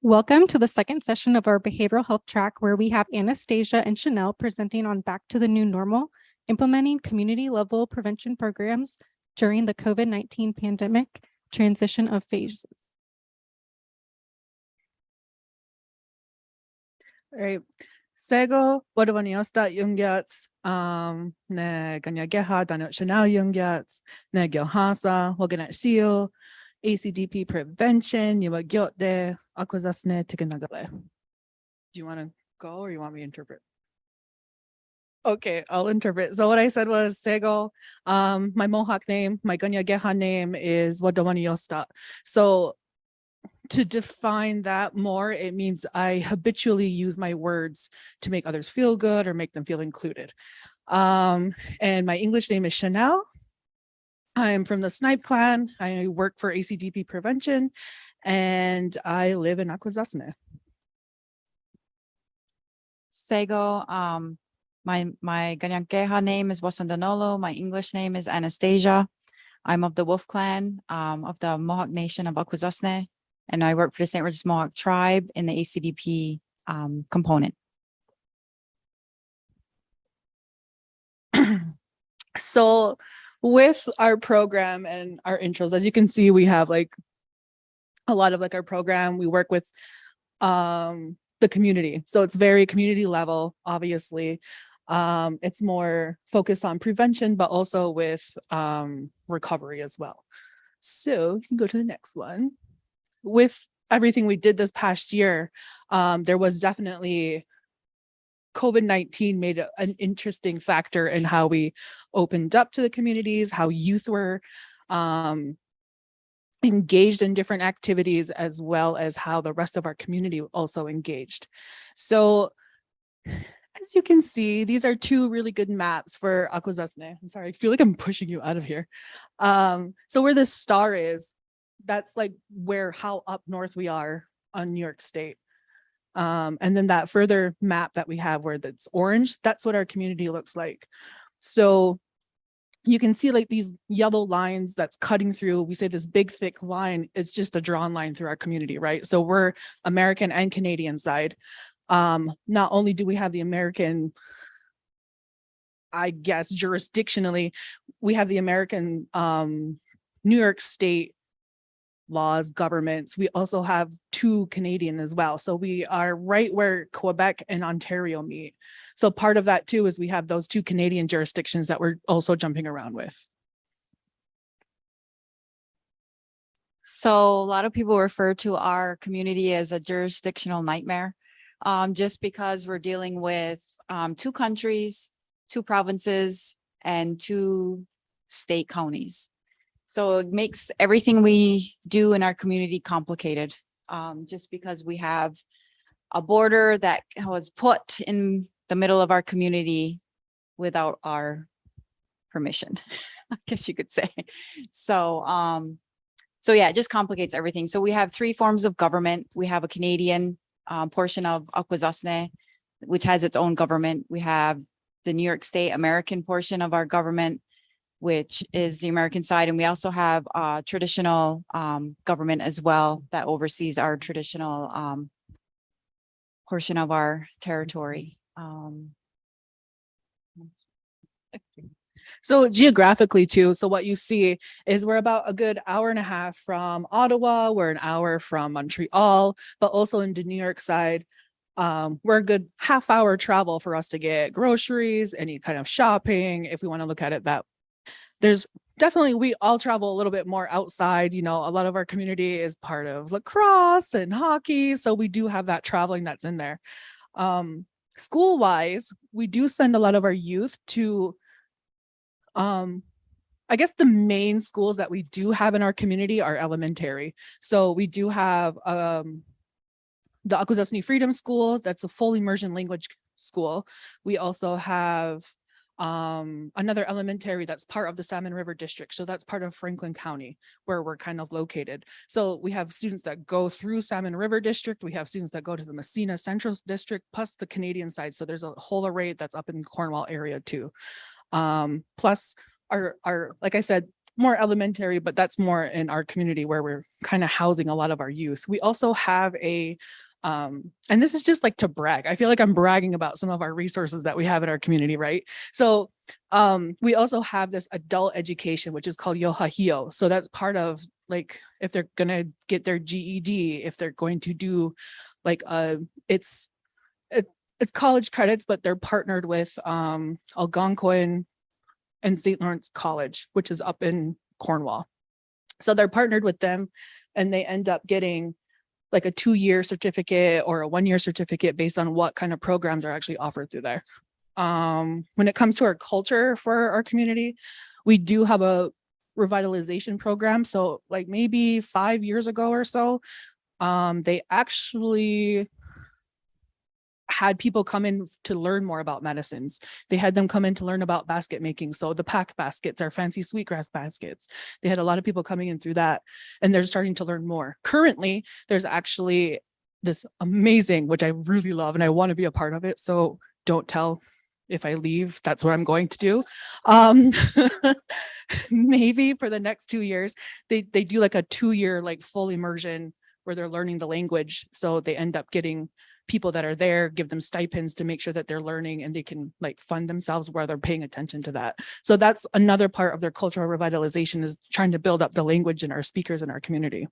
Welcome to the second session of our behavioral health track, where we have Anastasia and Chanel presenting on Back to the New Normal, implementing community level prevention programs during the COVID-19 pandemic, transition of phases. All right. Sego, Bodavaniasta Jungyats, ne Ganyageha, Dano Chanel Jungyats, ne Gilhasa, Waganat Seal, ACDP prevention, Yumagyote, Akwazasne, Tikanagale. Do you want to go or you want me to interpret? Okay, I'll interpret. So what I said was Sego, my Mohawk name, my Ganyageha name is Wadawaniyosta. So to define that more, it means I habitually use my words to make others feel good or make them feel included. And my English name is Chanel. I'm from the Snipe clan. I work for ACDP prevention and I live in Akwesasne. Sego, my Ganyankeha name is Wasandanolo. My English name is Anastasia. I'm of the Wolf clan of the Mohawk Nation of Akwesasne. And I work for the St. Regis Mohawk tribe in the ACDP component. So with our program and our intros, as you can see, we have like a lot of like our program. We work with the community. So it's very community level, obviously. It's more focused on prevention, but also with recovery as well. So you can go to the next one. With everything we did this past year, there was definitely COVID-19 made an interesting factor in how we opened up to the communities, how youth were engaged in different activities, as well as how the rest of our community also engaged. So as you can see, these are two really good maps for Akwesasne. I'm sorry, I feel like I'm pushing you out of here. So where this star is, that's like how up north we are on New York State. And then that further map that we have where that's orange, that's what our community looks like. So you can see like these yellow lines that's cutting through. We say this big thick line is just a drawn line through our community, right? So we're American and Canadian side. Not only do we have the American, I guess, jurisdictionally, we have the American New York State laws, governments. We also have two Canadian as well. So we are right where Quebec and Ontario meet. So part of that too is we have those two Canadian jurisdictions that we're also jumping around with. So a lot of people refer to our community as a jurisdictional nightmare, just because we're dealing with two countries, two provinces, and two state counties. So it makes everything we do in our community complicated, just because we have a border that was put in the middle of our community without our permission, I guess you could say. So yeah, it just complicates everything. So we have three forms of government. We have a Canadian portion of Akwesasne, which has its own government. We have the New York State American portion of our government, which is the American side. And we also have traditional government as well that oversees our traditional portion of our territory. So geographically too, so what you see is we're about a good hour and a half from Ottawa, we're an hour from Montreal, but also in the New York side, we're a good half-hour travel for us to get groceries, any kind of shopping, if we want to look at it that. There's definitely, we all travel a little bit more outside. You know, a lot of our community is part of lacrosse and hockey. So we do have that traveling that's in there. School wise, we do send a lot of our youth to, I guess the main schools that we do have in our community are elementary. So we do have the Akwesasne Freedom School. That's a full immersion language school. We also have another elementary that's part of the Salmon River District. So that's part of Franklin County where we're kind of located. So we have students that go through Salmon River District. We have students that go to the Messina Central District, plus the Canadian side. So there's a whole array that's up in the Cornwall area too. Plus our, like I said, more elementary, but that's more in our community where we're kind of housing a lot of our youth. We also have a and this is just like to brag. I feel like I'm bragging about some of our resources that we have in our community, right? So we also have this adult education, which is called Yohahio. So that's part of like if they're gonna get their GED, if they're going to do like it's college credits, but they're partnered with Algonquin and St. Lawrence College, which is up in Cornwall. So they're partnered with them and they end up getting like a 2-year certificate or a 1-year certificate based on what kind of programs are actually offered through there. When it comes to our culture for our community, we do have a revitalization program. So like maybe 5 years ago or so, they actually had people come in to learn more about medicines. They had them come in to learn about basket making. So the pack baskets are fancy sweetgrass baskets. They had a lot of people coming in through that and they're starting to learn more. Currently, there's actually this amazing, which I really love and I want to be a part of it. So don't tell if I leave, that's what I'm going to do. Maybe for the next 2 years, they do like a 2-year like full immersion where they're learning the language. So they end up getting people that are there, give them stipends to make sure that they're learning and they can like fund themselves where they're paying attention to that. So that's another part of their cultural revitalization, is trying to build up the language and our speakers in our community.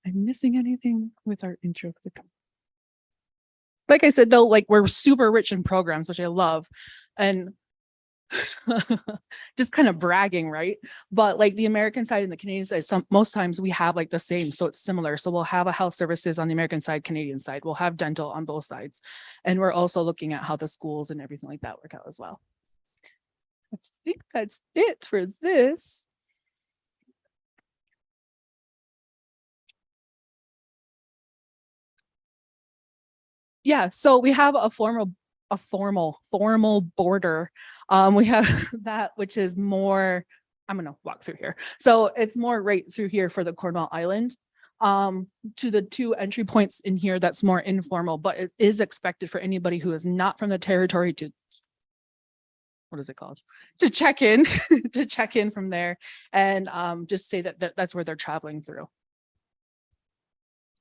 I'm missing anything with our intro? Like I said, though, like we're super rich in programs, which I love. And just kind of bragging, right? But like the American side and the Canadian side, most times we have like the same, so it's similar. So we'll have a health services on the American side, Canadian side, we'll have dental on both sides. And we're also looking at how the schools and everything like that work out as well. I think that's it for this. Yeah, so we have a formal border. We have that, which is more, I'm gonna walk through here. So it's more right through here for the Cornwall Island. To the 2 entry points in here, that's more informal, but it is expected for anybody who is not from the territory to, what is it called? To check in, to check in from there and just say that that's where they're traveling through.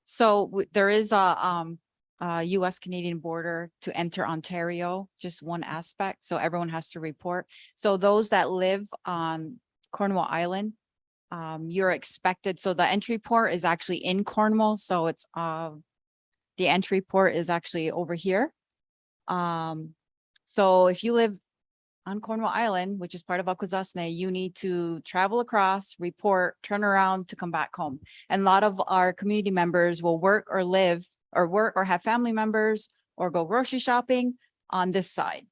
So there is a US Canadian border to enter Ontario, just one aspect. So everyone has to report. So those that live on Cornwall Island, you're expected. So the entry port is actually in Cornwall. So it's the entry port is actually over here. So if you live on Cornwall Island, which is part of Akwesasne, you need to travel across, report, turn around to come back home. And a lot of our community members will work or live or work or have family members or go grocery shopping on this side.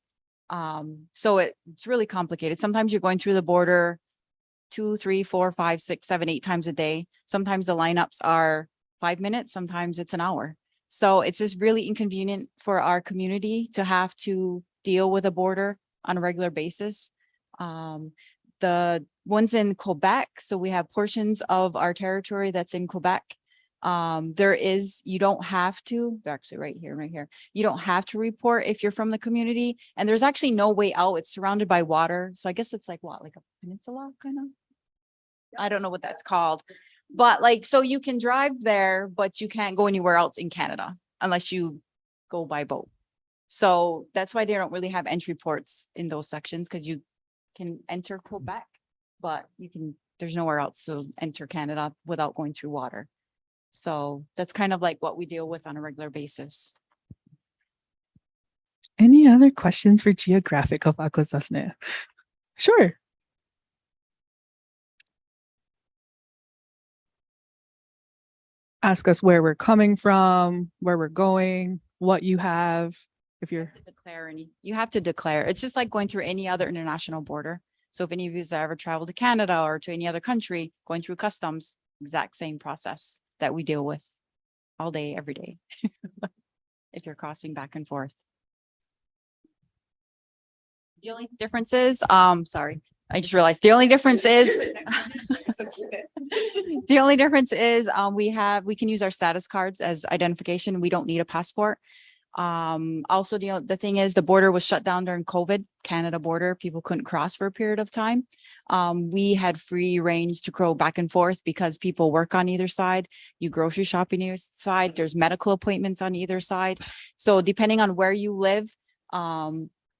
So it's really complicated. Sometimes you're going through the border 2, 3, 4, 5, 6, 7, 8 times a day. Sometimes the lineups are 5 minutes, sometimes it's an hour. So it's just really inconvenient for our community to have to deal with a border on a regular basis. The ones in Quebec, so we have portions of our territory that's in Quebec. You don't have to, they're actually right here. You don't have to report if you're from the community, and there's actually no way out. It's surrounded by water. So I guess it's like what, like a peninsula kind of? I don't know what that's called, but like, so you can drive there, but you can't go anywhere else in Canada unless you go by boat. So that's why they don't really have entry ports in those sections, because you can enter Quebec, but there's nowhere else to enter Canada without going through water. So that's kind of like what we deal with on a regular basis. Any other questions for geographic of Akwesasne? Sure. Ask us where we're coming from, where we're going, what you have. If you're You have to declare. It's just like going through any other international border. So if any of you have ever traveled to Canada or to any other country, going through customs, exact same process that we deal with all day, every day. If you're crossing back and forth. The only difference is, sorry, I just realized the only difference is, we can use our status cards as identification. We don't need a passport. Also, the thing is, the border was shut down during COVID, Canada border. People couldn't cross for a period of time. We had free range to go back and forth because people work on either side. You grocery shop on either side. There's medical appointments on either side. So depending on where you live,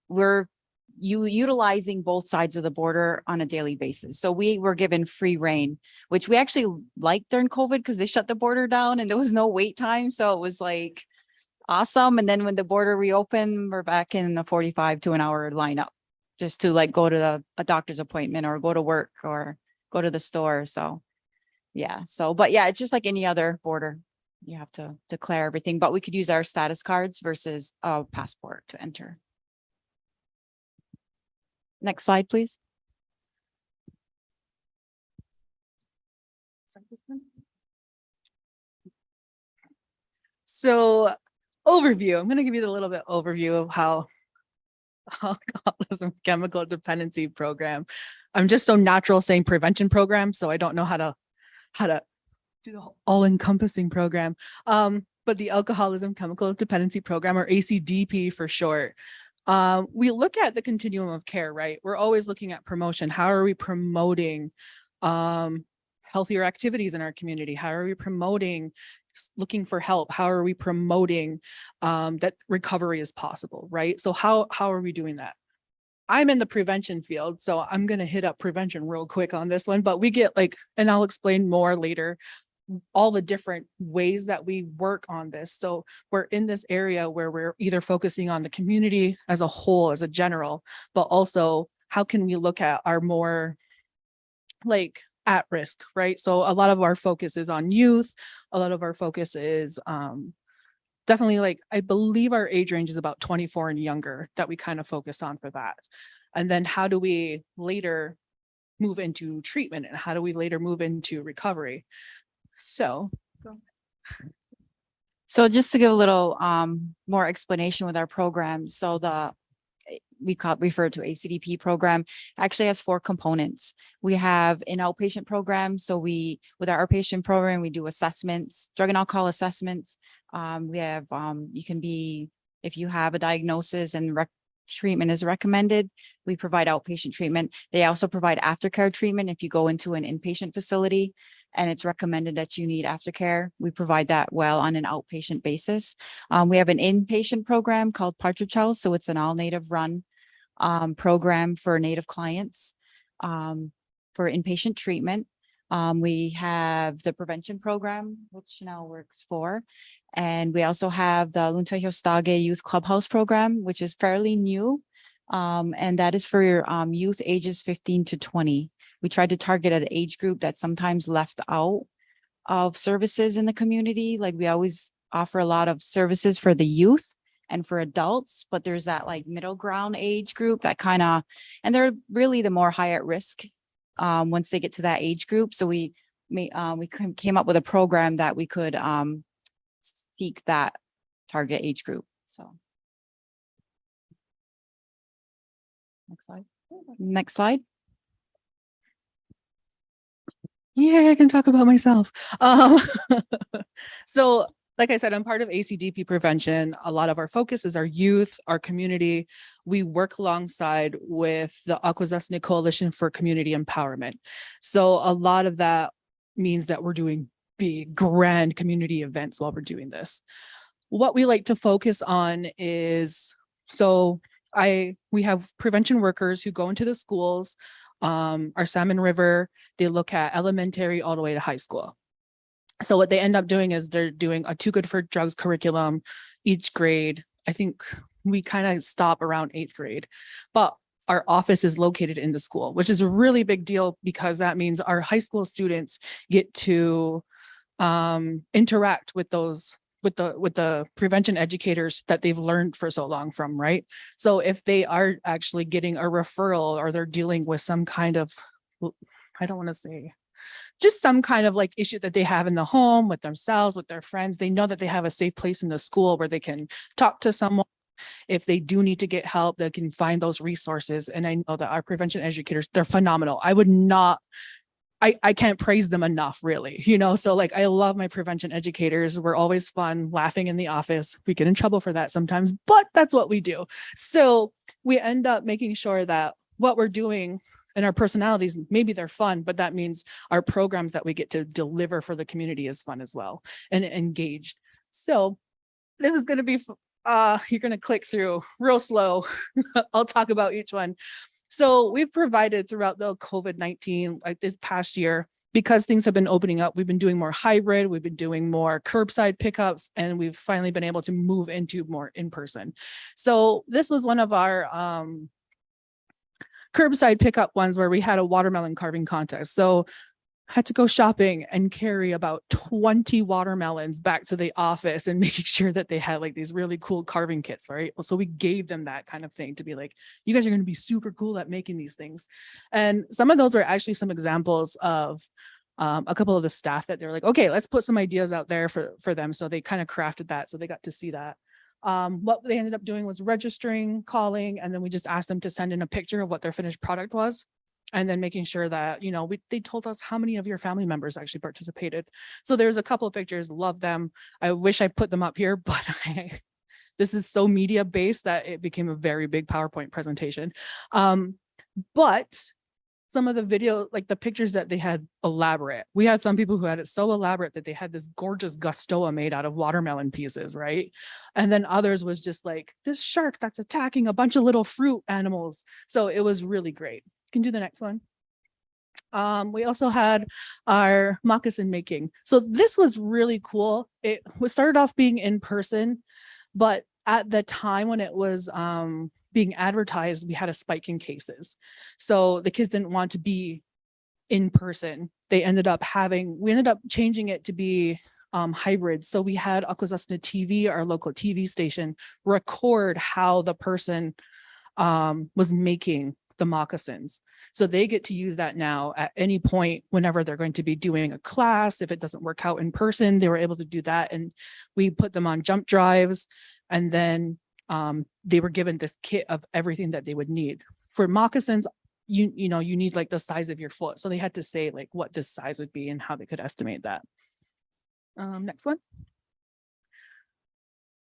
we're utilizing both sides of the border on a daily basis. So we were given free reign, which we actually liked during COVID because they shut the border down and there was no wait time. So it was like awesome. And then when the border reopened, we're back in the 45 to an hour lineup just to like go to a doctor's appointment or go to work or go to the store. So yeah. So, but yeah, it's just like any other border. You have to declare everything, but we could use our status cards versus a passport to enter. Next slide, please. So overview, I'm going to give you the little bit overview of how alcoholism chemical dependency program. I'm just so natural saying prevention program, so I don't know how to do the all-encompassing program. But the alcoholism chemical dependency program, or ACDP for short, we look at the continuum of care, right? We're always looking at promotion. How are we promoting healthier activities in our community? How are we promoting looking for help? How are we promoting that recovery is possible, right? So how are we doing that? I'm in the prevention field, so I'm going to hit up prevention real quick on this one, but we get like, and I'll explain more later, all the different ways that we work on this. So we're in this area where we're either focusing on the community as a whole, as a general, but also how can we look at our more like at risk, right? So a lot of our focus is on youth. A lot of our focus is definitely like, I believe our age range is about 24 and younger that we kind of focus on for that. And then how do we later move into treatment and how do we later move into recovery? So just to give a little more explanation with our program. So we refer to ACDP program actually has 4 components. We have an outpatient program. So with our outpatient program, we do assessments, drug and alcohol assessments. We have, if you have a diagnosis and treatment is recommended, we provide outpatient treatment. They also provide aftercare treatment if you go into an inpatient facility and it's recommended that you need aftercare. We provide that well on an outpatient basis. We have an inpatient program called Partridge House. So it's an all native run program for native clients for inpatient treatment. We have the prevention program, which now works for, and we also have the Lunta Youth Clubhouse program, which is fairly new. And that is for youth ages 15 to 20. We tried to target an age group that's sometimes left out of services in the community. Like we always offer a lot of services for the youth and for adults, but there's that like middle ground age group that and they're really the more high at risk once they get to that age group. So we came up with a program that we could seek that target age group. So next slide. yeah, I can talk about myself. So like I said, I'm part of ACDP prevention. A lot of our focus is our youth, our community. We work alongside with the Yakuza Coalition for Community Empowerment. So a lot of that means that we're doing big, grand community events while we're doing this. What we like to focus on is, we have prevention workers who go into the schools, our Salmon River, they look at elementary all the way to high school. So what they end up doing is they're doing a Too Good for Drugs curriculum each grade. I think we kind of stop around 8th grade, but our office is located in the school, which is a really big deal because that means our high school students get to interact with the prevention educators that they've learned for so long from, right? So if they are actually getting a referral or they're dealing with some kind of, I don't want to say, just some kind of like issue that they have in the home with themselves, with their friends, they know that they have a safe place in the school where they can talk to someone. If they do need to get help, they can find those resources. And I know that our prevention educators, they're phenomenal. I I can't praise them enough, really, so like I love my prevention educators. We're always fun, laughing in the office. We get in trouble for that sometimes, but that's what we do. So we end up making sure that what we're doing and our personalities, maybe they're fun, but that means our programs that we get to deliver for the community is fun as well and engaged. So this is going to be, you're going to click through real slow. I'll talk about each one. So we've provided throughout the COVID-19, like this past year, because things have been opening up, we've been doing more hybrid, we've been doing more curbside pickups, and we've finally been able to move into more in-person. So this was one of our curbside pickup ones where we had a watermelon carving contest. So I had to go shopping and carry about 20 watermelons back to the office and making sure that they had like these really cool carving kits, right? So we gave them that kind of thing to be like, you guys are going to be super cool at making these things. And some of those were actually some examples of a couple of the staff that they're like, okay, let's put some ideas out there for them. So they kind of crafted that. So they got to see that. What they ended up doing was registering, calling, and then we just asked them to send in a picture of what their finished product was. And then making sure that, they told us how many of your family members actually participated. So there's a couple of pictures, love them. I wish I put them up here, but this is so media based that it became a very big PowerPoint presentation. But some of the video, like the pictures that they had elaborate. We had some people who had it so elaborate that they had this gorgeous gustoa made out of watermelon pieces, right? And then others was just like this shark that's attacking a bunch of little fruit animals. So it was really great. Can do the next one. We also had our moccasin making. So this was really cool. It was started off being in person, but at the time when it was being advertised, we had a spike in cases. So the kids didn't want to be in person. We ended up changing it to be hybrid. So we had Akwesasne TV, our local TV station, record how the person was making the moccasins. So they get to use that now at any point whenever they're going to be doing a class. If it doesn't work out in person, they were able to do that. And we put them on jump drives. And then they were given this kit of everything that they would need. For moccasins, you need like the size of your foot. So they had to say like what this size would be and how they could estimate that. Next one.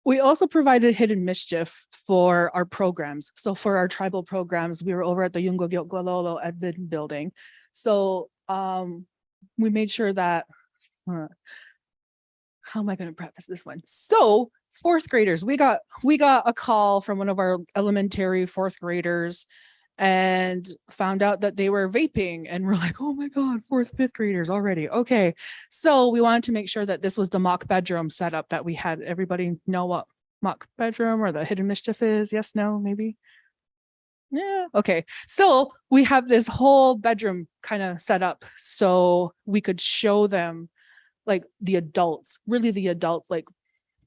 We also provided hidden mischief for our programs. So for our tribal programs, we were over at the Yungo Gyololo admin building. So we made sure that, how am I going to preface this one? So fourth graders, we got a call from one of our elementary fourth graders and found out that they were vaping, and we're like, oh my God, fifth graders already. Okay. So we wanted to make sure that this was the mock bedroom setup that we had. Everybody know what mock bedroom or the hidden mischief is? Yes, no, maybe. Yeah. Okay. So we have this whole bedroom kind of set up so we could show them like the adults, like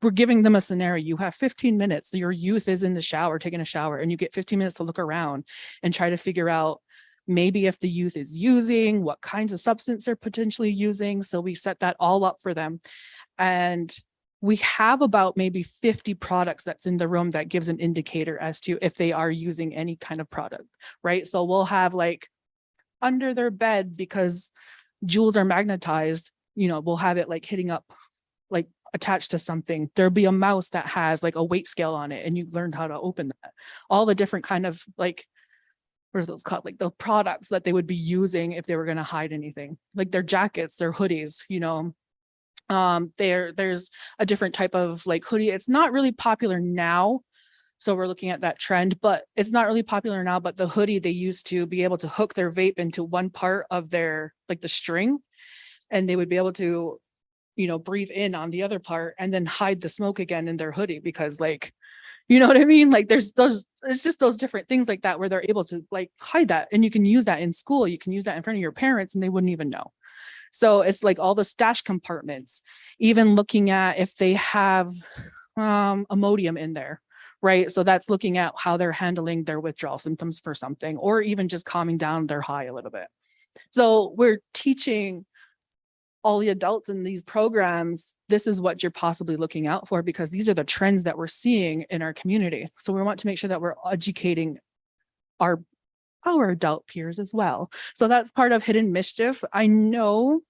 we're giving them a scenario. You have 15 minutes. Your youth is in the shower, taking a shower, and you get 15 minutes to look around and try to figure out maybe if the youth is using, what kinds of substance they're potentially using. So we set that all up for them. And we have about maybe 50 products that's in the room that gives an indicator as to if they are using any kind of product, right? So we'll have like under their bed, because jewels are magnetized, we'll have it like hitting up, like attached to something. There'll be a mouse that has like a weight scale on it, and you learned how to open that. All the different kind of like, what are those called? Like the products that they would be using if they were going to hide anything, like their jackets, their hoodies, there's a different type of like hoodie. It's not really popular now. So we're looking at that trend, but it's not really popular now. But the hoodie, they used to be able to hook their vape into one part of their, like the string, and they would be able to, breathe in on the other part and then hide the smoke again in their hoodie, because like, you know what I mean? Like there's those, it's just those different things like that where they're able to like hide that, and you can use that in school. You can use that in front of your parents and they wouldn't even know. So it's like all the stash compartments, even looking at if they have Imodium in there, right? So that's looking at how they're handling their withdrawal symptoms for something, or even just calming down their high a little bit. So we're teaching all the adults in these programs, this is what you're possibly looking out for, because these are the trends that we're seeing in our community. So we want to make sure that we're educating our our adult peers as well. So that's part of Hidden Mischief. I know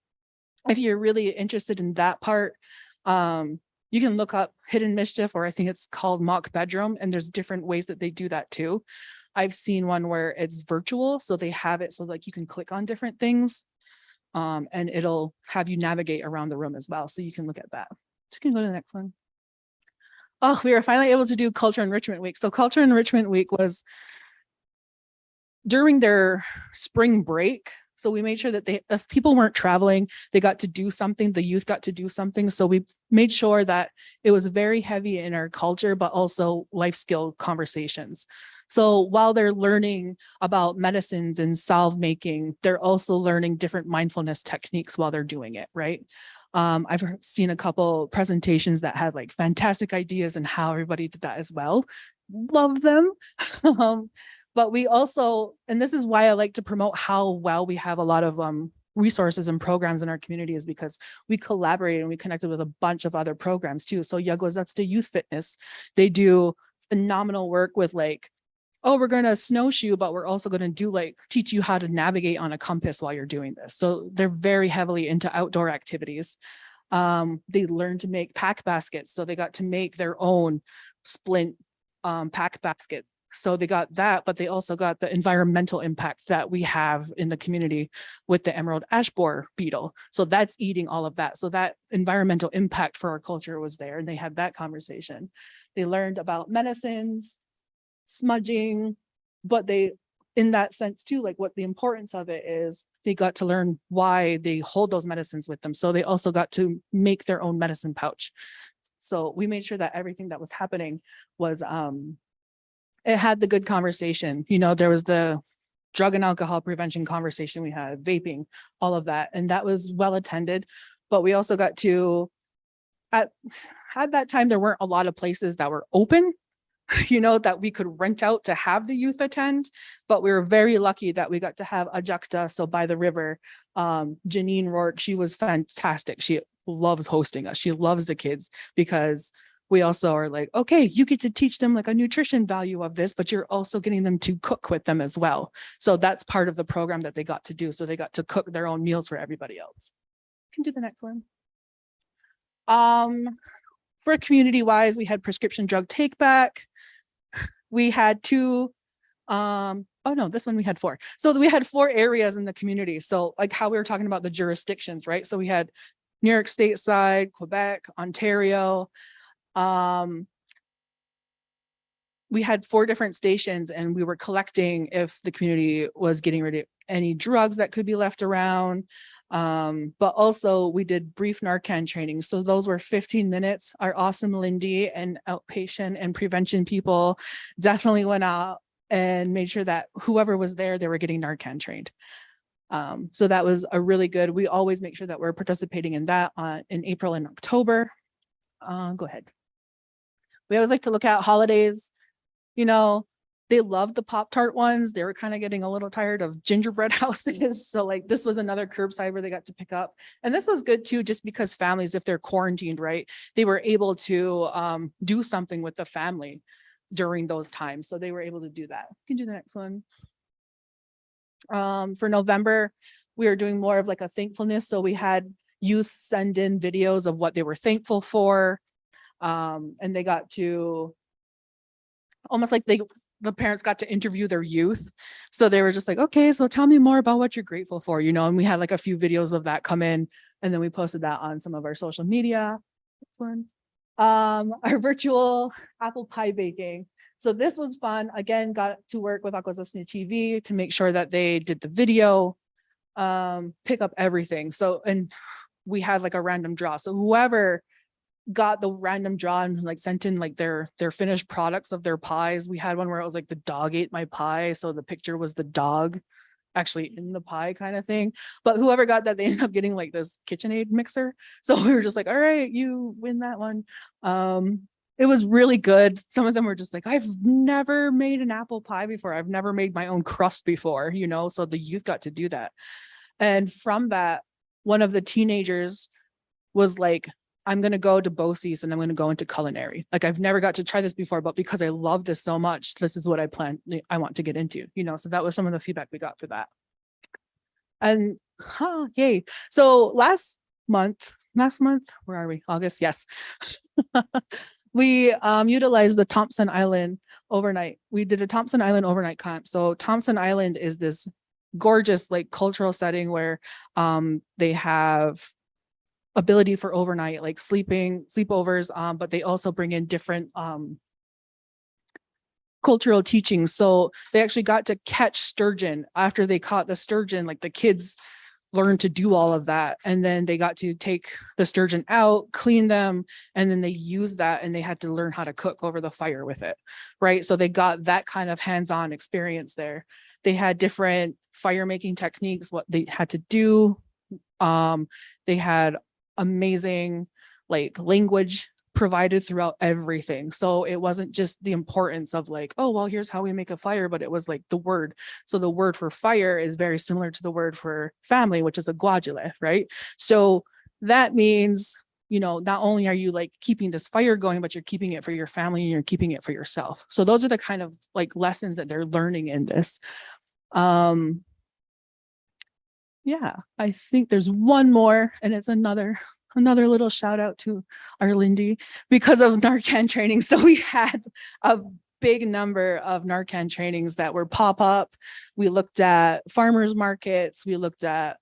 if you're really interested in that part, you can look up Hidden Mischief, or I think it's called Mock Bedroom, and there's different ways that they do that too. I've seen one where it's virtual, so they have it so like you can click on different things, and it'll have you navigate around the room as well. So you can look at that. So you can go to the next one. Oh, we were finally able to do Culture Enrichment Week. So Culture Enrichment Week was during their spring break. So we made sure that if people weren't traveling, they got to do something, the youth got to do something. So we made sure that it was very heavy in our culture, but also life skill conversations. So while they're learning about medicines and salve making, they're also learning different mindfulness techniques while they're doing it, right? I've seen a couple presentations that had like fantastic ideas and how everybody did that as well. Love them. But we also, and this is why I like to promote how well we have a lot of resources and programs in our community, is because we collaborated and we connected with a bunch of other programs too. So Yakuza, that's the youth fitness. They do phenomenal work with like, oh, we're going to snowshoe, but we're also going to do like teach you how to navigate on a compass while you're doing this. So they're very heavily into outdoor activities. They learned to make pack baskets. So they got to make their own splint pack basket. So they got that, but they also got the environmental impact that we have in the community with the emerald ash borer beetle. So that's eating all of that. So that environmental impact for our culture was there, and they had that conversation. They learned about medicines, smudging, but they, in that sense too, like what the importance of it is, they got to learn why they hold those medicines with them. So they also got to make their own medicine pouch. So we made sure that everything that was happening was, it had the good conversation. You know, there was the drug and alcohol prevention conversation we had, vaping, all of that. And that was well attended. But we also got to, at that time, there weren't a lot of places that were open, you know, that we could rent out to have the youth attend. But we were very lucky that we got to have Ajakta, so by the river, Janine Rourke, she was fantastic. She loves hosting us. She loves the kids, because we also are like, okay, you get to teach them like a nutrition value of this, but you're also getting them to cook with them as well. So that's part of the program that they got to do. So they got to cook their own meals for everybody else. You can do the next one. For community wise, we had prescription drug take back. We had two, oh no, this one we had 4. So we had 4 areas in the community. So like how we were talking about the jurisdictions, right? So we had New York State side, Quebec, Ontario. We had 4 different stations, and we were collecting if the community was getting rid of any drugs that could be left around. But also we did brief Narcan training. So those were 15 minutes. Our awesome Lindy and outpatient and prevention people definitely went out and made sure that whoever was there, they were getting Narcan trained. So that was a really good, we always make sure that we're participating in that in April and October. Go ahead. We always like to look at holidays. You know, they love the Pop-Tart ones. They were kind of getting a little tired of gingerbread houses. So like this was another curbside where they got to pick up. And this was good too, just because families, if they're quarantined, right, they were able to do something with the family during those times. So they were able to do that. You can do the next one. For November, we are doing more of like a thankfulness. So we had youth send in videos of what they were thankful for. And they got to almost like the parents got to interview their youth. So they were just like, okay, so tell me more about what you're grateful for, you know, and we had like a few videos of that come in, and then we posted that on some of our social media. This one, our virtual apple pie baking. So this was fun. Again, got to work with Yakuza TV to make sure that they did the video, pick up everything. So, and we had like a random draw. So whoever got the random draw and like sent in like their finished products of their pies. We had one where it was like the dog ate my pie. So the picture was the dog actually in the pie kind of thing. But whoever got that, they ended up getting like this KitchenAid mixer. So we were just like, all right, you win that one. It was really good. Some of them were just like, I've never made an apple pie before. I've never made my own crust before, you know, so the youth got to do that. And from that, one of the teenagers was like, I'm going to go to BOCES and I'm going to go into culinary. Like I've never got to try this before, but because I love this so much, this is what I want to get into, so that was some of the feedback we got for that. And yay. So last month, where are we? August. Yes. We utilized the Thompson Island overnight. We did a Thompson Island overnight camp. So Thompson Island is this gorgeous like cultural setting where they have ability for overnight like sleepovers, but they also bring in different cultural teachings. So they actually got to catch sturgeon. After they caught the sturgeon, like the kids learned to do all of that, and then they got to take the sturgeon out, clean them, and then they used that and they had to learn how to cook over the fire with it, right? So they got that kind of hands-on experience there. They had different fire making techniques, what they had to do. They had amazing like language provided throughout everything. So it wasn't just the importance of like, oh, well, here's how we make a fire, but it was like the word. So the word for fire is very similar to the word for family, which is a guajile, right? So that means, not only are you like keeping this fire going, but you're keeping it for your family and you're keeping it for yourself. So those are the kind of like lessons that they're learning in this. Yeah, I think there's one more, and it's another little shout out to our Lindy because of Narcan training. So we had a big number of Narcan trainings that were pop-up. We looked at farmers markets. We looked at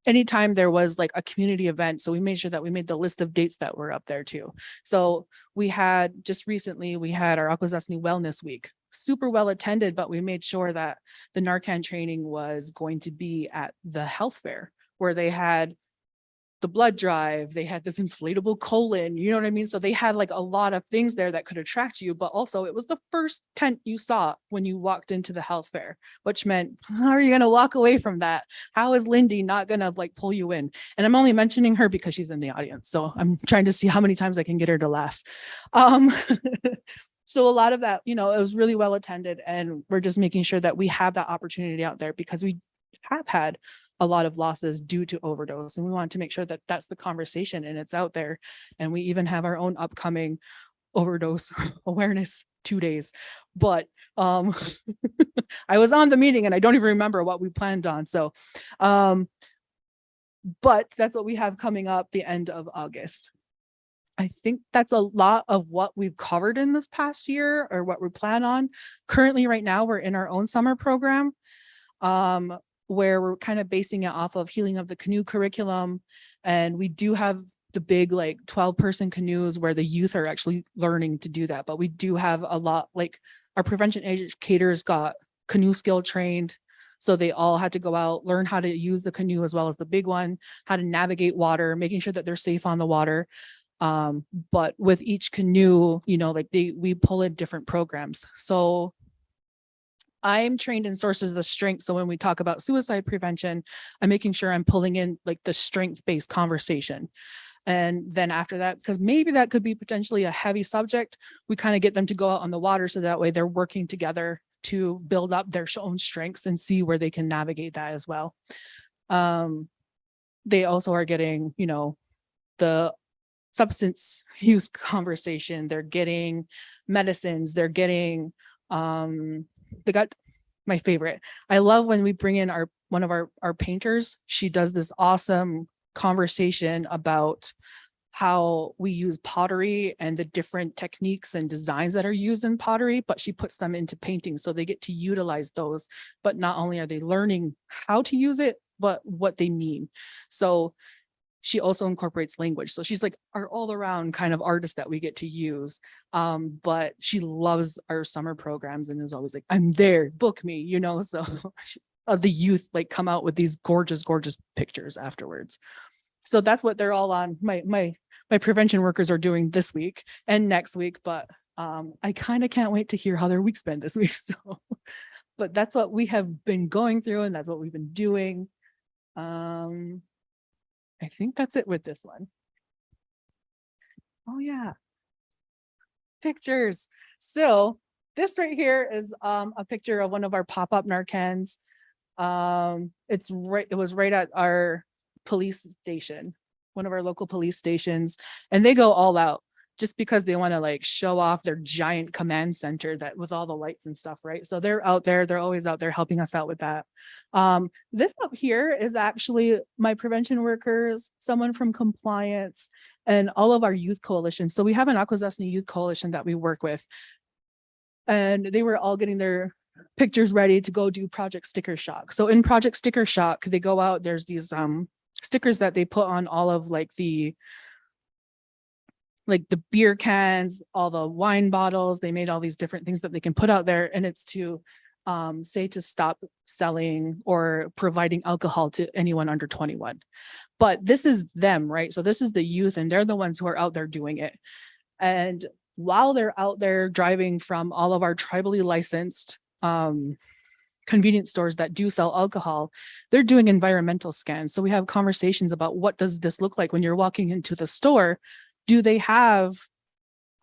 anytime there was like a community event. So we made sure that we made the list of dates that were up there too. So we had just recently, we had our Akwesasne Wellness Week, super well attended, but we made sure that the Narcan training was going to be at the health fair where they had the blood drive, they had this inflatable colon, you know what I mean? So they had like a lot of things there that could attract you, but also it was the first tent you saw when you walked into the health fair, which meant, how are you going to walk away from that? How is Lindy not going to like pull you in? And I'm only mentioning her because she's in the audience. So I'm trying to see how many times I can get her to laugh. So a lot of that, it was really well attended, and we're just making sure that we have that opportunity out there because we have had a lot of losses due to overdose, and we want to make sure that that's the conversation and it's out there. And we even have our own upcoming overdose awareness 2 days, but I was on the meeting and I don't even remember what we planned on. So but that's what we have coming up the end of August. I think that's a lot of what we've covered in this past year, or what we plan on. Currently, right now, we're in our own summer program, where we're kind of basing it off of Healing of the Canoe curriculum. And we do have the big like 12-person canoes where the youth are actually learning to do that. But we do have a lot, like our prevention educators got canoe skill trained. So they all had to go out, learn how to use the canoe as well as the big one, how to navigate water, making sure that they're safe on the water. But with each canoe, like we pull in different programs. So I'm trained in sources of strength. So when we talk about suicide prevention, I'm making sure I'm pulling in like the strength-based conversation. And then after that, because maybe that could be potentially a heavy subject, we kind of get them to go out on the water. So that way they're working together to build up their own strengths and see where they can navigate that as well. They also are getting, the substance use conversation. They're getting medicines. They're getting, they got my favorite. I love when we bring in one of our painters. She does this awesome conversation about how we use pottery and the different techniques and designs that are used in pottery, but she puts them into painting. So they get to utilize those, but not only are they learning how to use it, but what they mean. So she also incorporates language. So she's like our all around kind of artist that we get to use. But she loves our summer programs and is always like, I'm there, book me, so the youth like come out with these gorgeous, gorgeous pictures afterwards. So that's what they're all on. My prevention workers are doing this week and next week, but I kind of can't wait to hear how their week's been this week. So, but that's what we have been going through and that's what we've been doing. I think that's it with this one. Oh yeah. Pictures. So this right here is a picture of one of our pop-up Narcans. It was right at our police station. one of our local police stations, and they go all out just because they want to like show off their giant command center that with all the lights and stuff, right? So they're out there, they're always out there helping us out with that. This up here is actually my prevention workers, someone from compliance, and all of our youth coalitions. So we have an Akwesasne youth coalition that we work with, and they were all getting their pictures ready to go do Project Sticker Shock. So in Project Sticker Shock, they go out, there's these stickers that they put on all of like the beer cans, all the wine bottles. They made all these different things that they can put out there, and it's to say to stop selling or providing alcohol to anyone under 21. But this is them, right? So this is the youth, and they're the ones who are out there doing it. And while they're out there driving from all of our tribally licensed convenience stores that do sell alcohol, they're doing environmental scans. So we have conversations about what does this look like when you're walking into the store. Do they have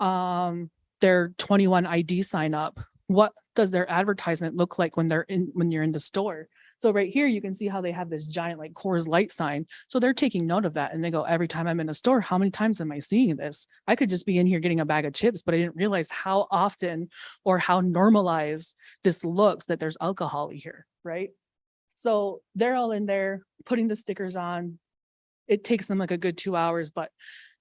their 21 ID sign up? What does their advertisement look like when you're in the store? So right here, you can see how they have this giant like Coors Light sign. So they're taking note of that, and they go, every time I'm in a store, how many times am I seeing this? I could just be in here getting a bag of chips, but I didn't realize how often or how normalized this looks that there's alcohol here, right? So they're all in there putting the stickers on. It takes them like a good 2 hours, but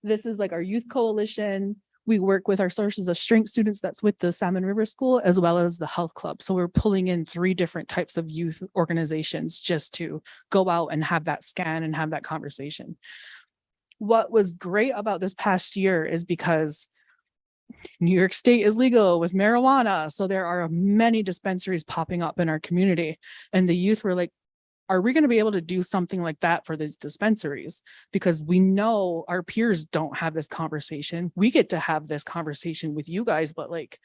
this is like our youth coalition. We work with our sources of strength students that's with the Salmon River School, as well as the health club. So we're pulling in 3 different types of youth organizations just to go out and have that scan and have that conversation. What was great about this past year is because New York State is legal with marijuana. So there are many dispensaries popping up in our community, and the youth were like, are we going to be able to do something like that for these dispensaries? Because we know our peers don't have this conversation. We get to have this conversation with you guys, but like,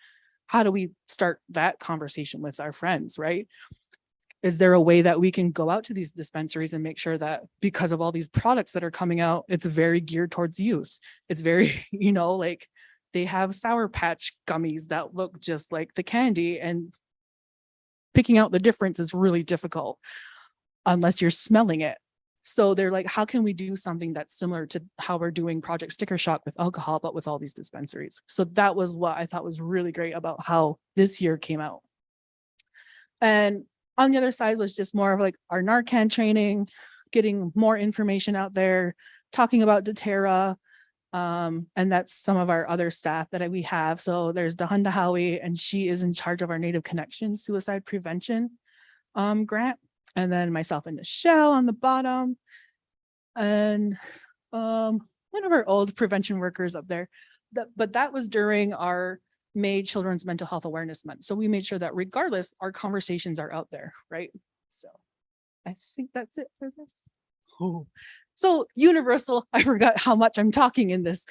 how do we start that conversation with our friends, right? Is there a way that we can go out to these dispensaries and make sure that because of all these products that are coming out, it's very geared towards youth. It's very, like they have Sour Patch gummies that look just like the candy, and picking out the difference is really difficult unless you're smelling it. So they're like, how can we do something that's similar to how we're doing Project Sticker Shock with alcohol, but with all these dispensaries? So that was what I thought was really great about how this year came out. And on the other side was just more of like our Narcan training, getting more information out there, talking about doTERRA. And that's some of our other staff that we have. So there's Dahunda Howie, and she is in charge of our Native Connections suicide prevention grant. And then myself and Michelle on the bottom, and one of our old prevention workers up there. But that was during our May Children's Mental Health Awareness Month. So we made sure that regardless, our conversations are out there, right? So I think that's it for this. Oh. So universal, I forgot how much I'm talking in this.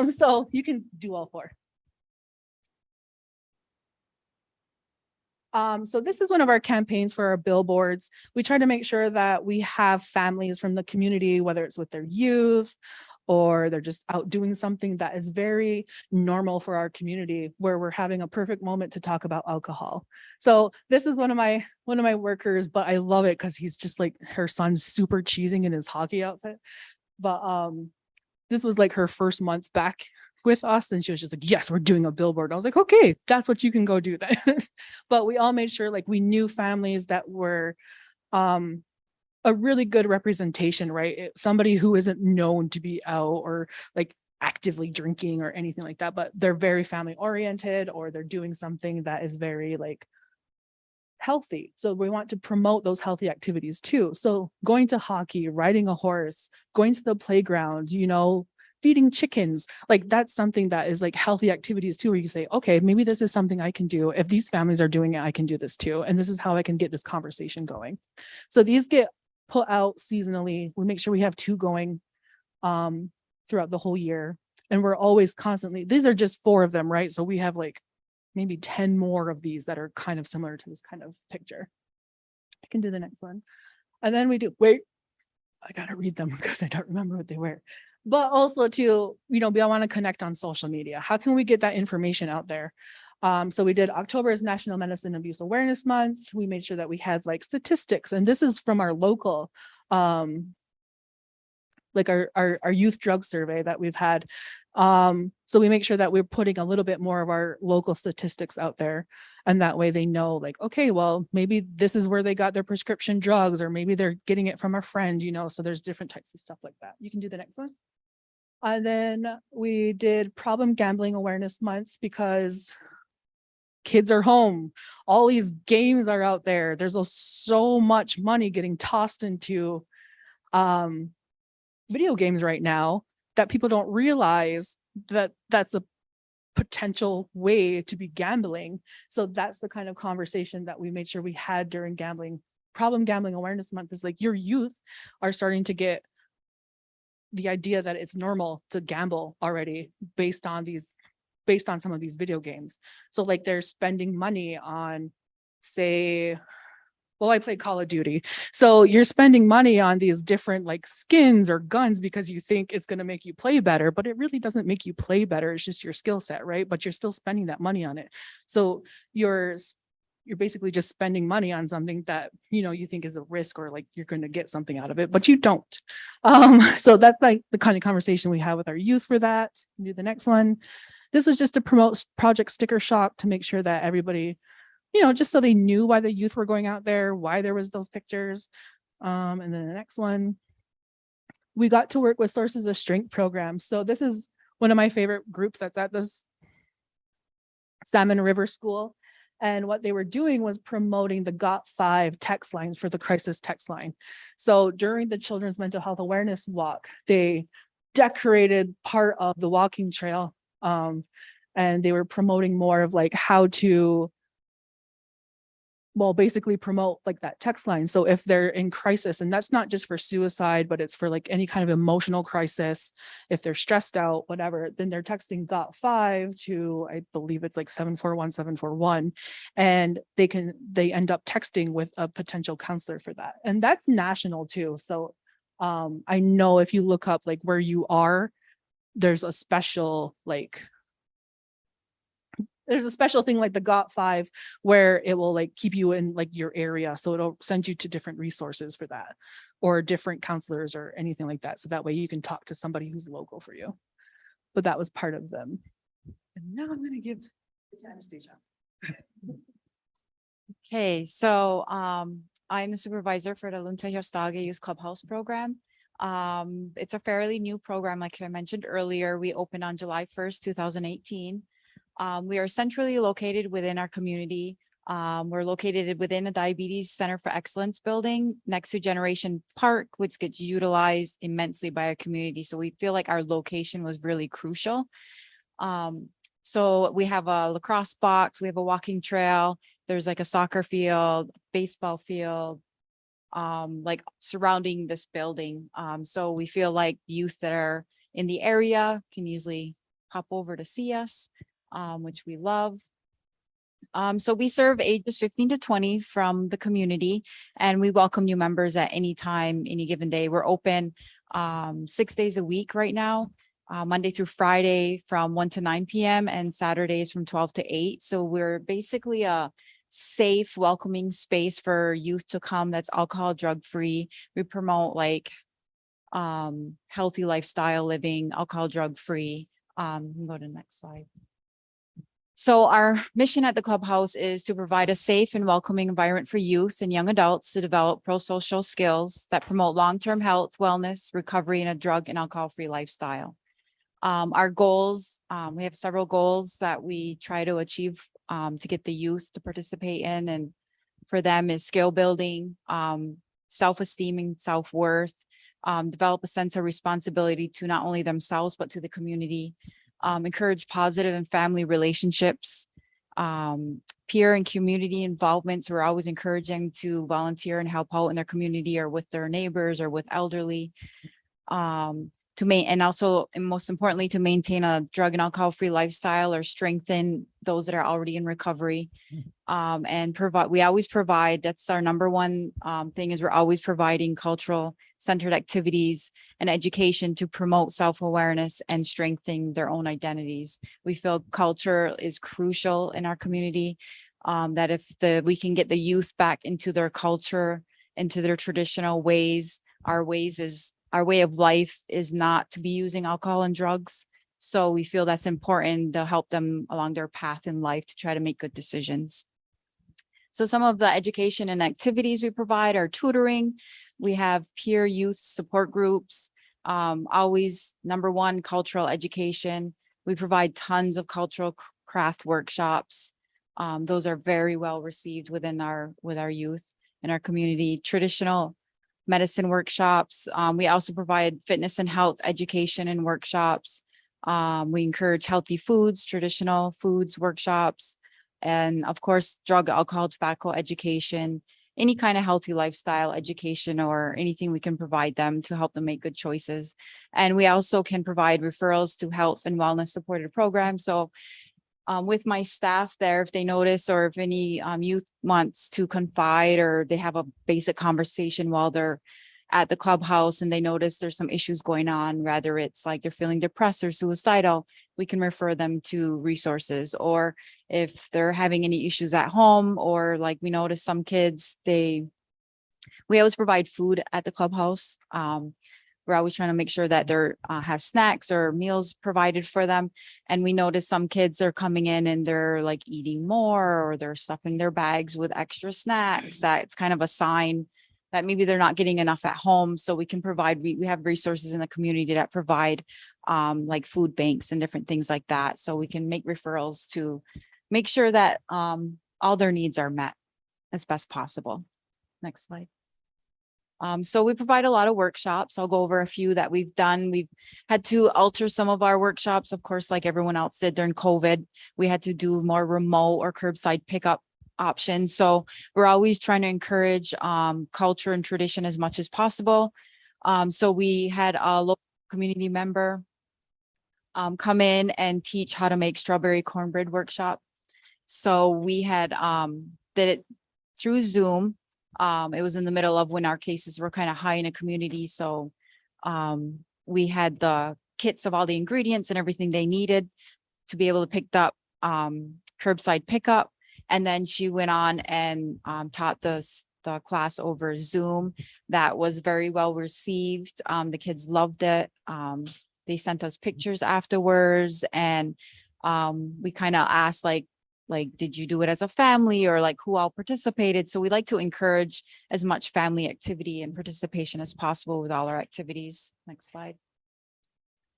So you can do all 4. So this is one of our campaigns for our billboards. We try to make sure that we have families from the community, whether it's with their youth or they're just out doing something that is very normal for our community, where we're having a perfect moment to talk about alcohol. So this is one of my workers, but I love it because he's just like, her son's super cheesing in his hockey outfit. But this was like her first month back with us, and she was just like, yes, we're doing a billboard. I was like, okay, that's what you can go do then. But we all made sure like we knew families that were a really good representation, right? Somebody who isn't known to be out or like actively drinking or anything like that, but they're very family oriented, or they're doing something that is very like healthy. So we want to promote those healthy activities too. So going to hockey, riding a horse, going to the playground, feeding chickens, like that's something that is like healthy activities too, where you say, okay, maybe this is something I can do. If these families are doing it, I can do this too. And this is how I can get this conversation going. So these get put out seasonally. We make sure we have 2 going throughout the whole year. And we're always constantly, these are just 4 of them, right? So we have like maybe 10 more of these that are kind of similar to this kind of picture. I can do the next one. And then we do, wait, I gotta read them because I don't remember what they were. But also to, we want to connect on social media. How can we get that information out there? So we did October is National Medicine Abuse Awareness Month. We made sure that we had like statistics, and this is from our local like our youth drug survey that we've had. So we make sure that we're putting a little bit more of our local statistics out there. And that way they know like, okay, well, maybe this is where they got their prescription drugs, or maybe they're getting it from a friend, you know, so there's different types of stuff like that. You can do the next one. And then we did Problem Gambling Awareness Month because kids are home. All these games are out there. There's so much money getting tossed into video games right now that people don't realize that that's a potential way to be gambling. So that's the kind of conversation that we made sure we had during Problem Gambling Awareness Month, is like your youth are starting to get the idea that it's normal to gamble already based on some of these video games. So like they're spending money on, say, well, I play Call of Duty. So you're spending money on these different like skins or guns because you think it's going to make you play better, but it really doesn't make you play better. It's just your skill set, right? But you're still spending that money on it. So you're basically just spending money on something that, you know, you think is a risk, or like you're going to get something out of it, but you don't. So that's like the kind of conversation we have with our youth for that. Do the next one. This was just to promote Project Sticker Shock, to make sure that everybody, you know, just so they knew why the youth were going out there, why there was those pictures. And then the next one, we got to work with Sources of Strength program. So this is one of my favorite groups that's at this Salmon River School. And what they were doing was promoting the Got5 text lines for the crisis text line. So during the Children's Mental Health Awareness Walk, they decorated part of the walking trail. And they were promoting more of like how to, well, basically promote like that text line. So if they're in crisis, and that's not just for suicide, but it's for like any kind of emotional crisis, if they're stressed out, whatever, then they're texting Got5 to, I believe it's like 741-741, and they end up texting with a potential counselor for that. And that's national too. So I know if you look up like where you are, there's a special thing like the Got5 where it will like keep you in like your area. So it'll send you to different resources for that, or different counselors or anything like that. So that way you can talk to somebody who's local for you. But that was part of them. And now I'm going to give it to Anastasia. Okay, so I'm the supervisor for the Lunta Youth Clubhouse program. It's a fairly new program. Like I mentioned earlier, we opened on July 1st, 2018. We are centrally located within our community. We're located within a Diabetes Center for Excellence building next to Generation Park, which gets utilized immensely by our community. So we feel like our location was really crucial. So we have a lacrosse box, we have a walking trail, there's like a soccer field, baseball field, like surrounding this building. So we feel like youth that are in the area can easily pop over to see us, which we love. So we serve ages 15 to 20 from the community, and we welcome new members at any time, any given day. We're open 6 days a week right now, Monday through Friday from 1 to 9 p.m. and Saturdays from 12 to 8. So we're basically a safe, welcoming space for youth to come that's alcohol, drug-free. We promote like healthy lifestyle living, alcohol, drug-free. Go to the next slide. So our mission at the Clubhouse is to provide a safe and welcoming environment for youth and young adults to develop pro-social skills that promote long-term health, wellness, recovery, and a drug and alcohol-free lifestyle. Our goals, we have several goals that we try to achieve to get the youth to participate in. And for them is skill building, self-esteem and self-worth, develop a sense of responsibility to not only themselves, but to the community, encourage positive and family relationships, peer and community involvement. So we're always encouraging to volunteer and help out in their community or with their neighbors or with elderly. And also, and most importantly, to maintain a drug and alcohol-free lifestyle or strengthen those that are already in recovery. And we always provide, that's our number one thing, is we're always providing cultural centered activities and education to promote self-awareness and strengthening their own identities. We feel culture is crucial in our community, that if we can get the youth back into their culture, into their traditional ways, our ways is our way of life is not to be using alcohol and drugs. So we feel that's important to help them along their path in life to try to make good decisions. So some of the education and activities we provide are tutoring. We have peer youth support groups. Always number one, cultural education. We provide tons of cultural craft workshops. Those are very well received with our youth in our community. Traditional medicine workshops. We also provide fitness and health education and workshops. We encourage healthy foods, traditional foods workshops, and of course, drug, alcohol, tobacco education, any kind of healthy lifestyle education or anything we can provide them to help them make good choices. And we also can provide referrals to health and wellness supported programs. So with my staff there, if they notice or if any youth wants to confide or they have a basic conversation while they're at the clubhouse and they notice there's some issues going on, whether it's like they're feeling depressed or suicidal, we can refer them to resources. Or if they're having any issues at home, or like we notice some kids, we always provide food at the clubhouse. We're always trying to make sure that they're have snacks or meals provided for them. And we notice some kids are coming in and they're like eating more, or they're stuffing their bags with extra snacks. That's kind of a sign that maybe they're not getting enough at home. So we can provide, we have resources in the community that provide like food banks and different things like that. So we can make referrals to make sure that all their needs are met as best possible. Next slide. So we provide a lot of workshops. I'll go over a few that we've done. We've had to alter some of our workshops, of course, like everyone else did during COVID. We had to do more remote or curbside pickup options. So we're always trying to encourage culture and tradition as much as possible. So we had a local community member come in and teach how to make strawberry cornbread workshop. So we had did it through Zoom. It was in the middle of when our cases were kind of high in a community. So we had the kits of all the ingredients and everything they needed to be able to pick up curbside pickup. And then she went on and taught the class over Zoom. That was very well received. The kids loved it. They sent us pictures afterwards, and we kind of asked like, did you do it as a family, or like who all participated? So we like to encourage as much family activity and participation as possible with all our activities. Next slide.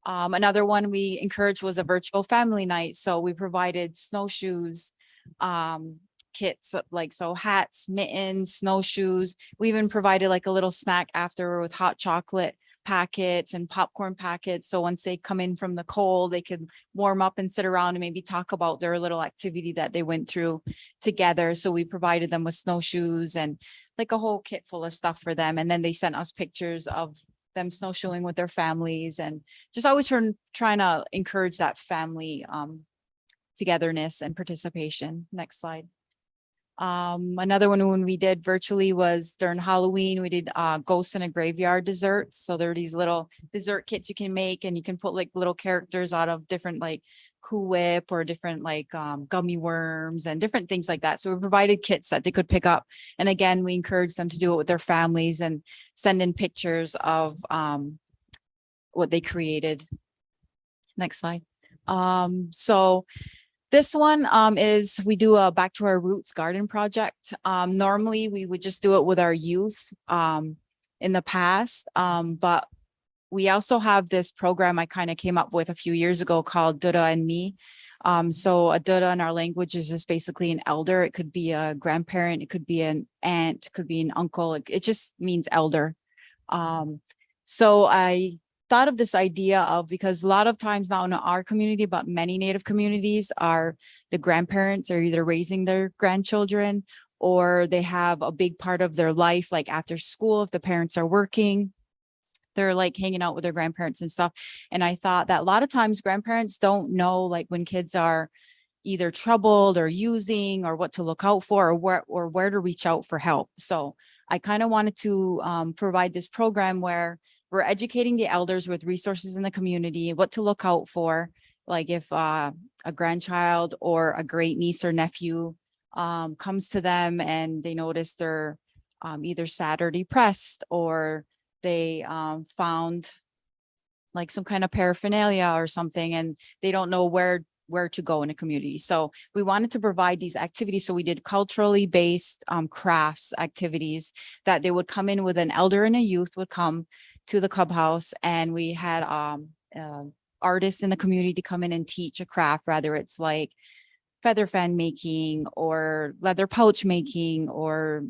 Another one we encouraged was a virtual family night. So we provided snowshoes, kits, like so hats, mittens, snowshoes. We even provided like a little snack after with hot chocolate packets and popcorn packets. So once they come in from the cold, they could warm up and sit around and maybe talk about their little activity that they went through together. So we provided them with snowshoes and like a whole kit full of stuff for them. And then they sent us pictures of them snowshoeing with their families, and just always trying to encourage that family togetherness and participation. Next slide. Another one when we did virtually was during Halloween. We did ghost in a graveyard desserts. So there are these little dessert kits you can make, and you can put like little characters out of different like Cool Whip or different like gummy worms and different things like that. So we provided kits that they could pick up. And again, we encouraged them to do it with their families and send in pictures of what they created. Next slide. So this one is we do a Back to Our Roots garden project. Normally we would just do it with our youth in the past, but we also have this program I kind of came up with a few years ago called Dada and Me. So a Dada in our language is just basically an elder. It could be a grandparent, it could be an aunt, it could be an uncle. It just means elder. So I thought of this idea of, because a lot of times not in our community, but many Native communities are the grandparents are either raising their grandchildren, or they have a big part of their life, like after school, if the parents are working, they're like hanging out with their grandparents and stuff. And I thought that a lot of times grandparents don't know, like when kids are either troubled or using, or what to look out for, or where to reach out for help. So I kind of wanted to provide this program where we're educating the elders with resources in the community, what to look out for, like if a grandchild or a great niece or nephew comes to them and they notice they're either sad or depressed, or they found like some kind of paraphernalia or something, and they don't know where to go in a community. So we wanted to provide these activities. So we did culturally based crafts activities that they would come in with an elder and a youth would come to the clubhouse, and we had artists in the community come in and teach a craft, whether it's like feather fan making or leather pouch making or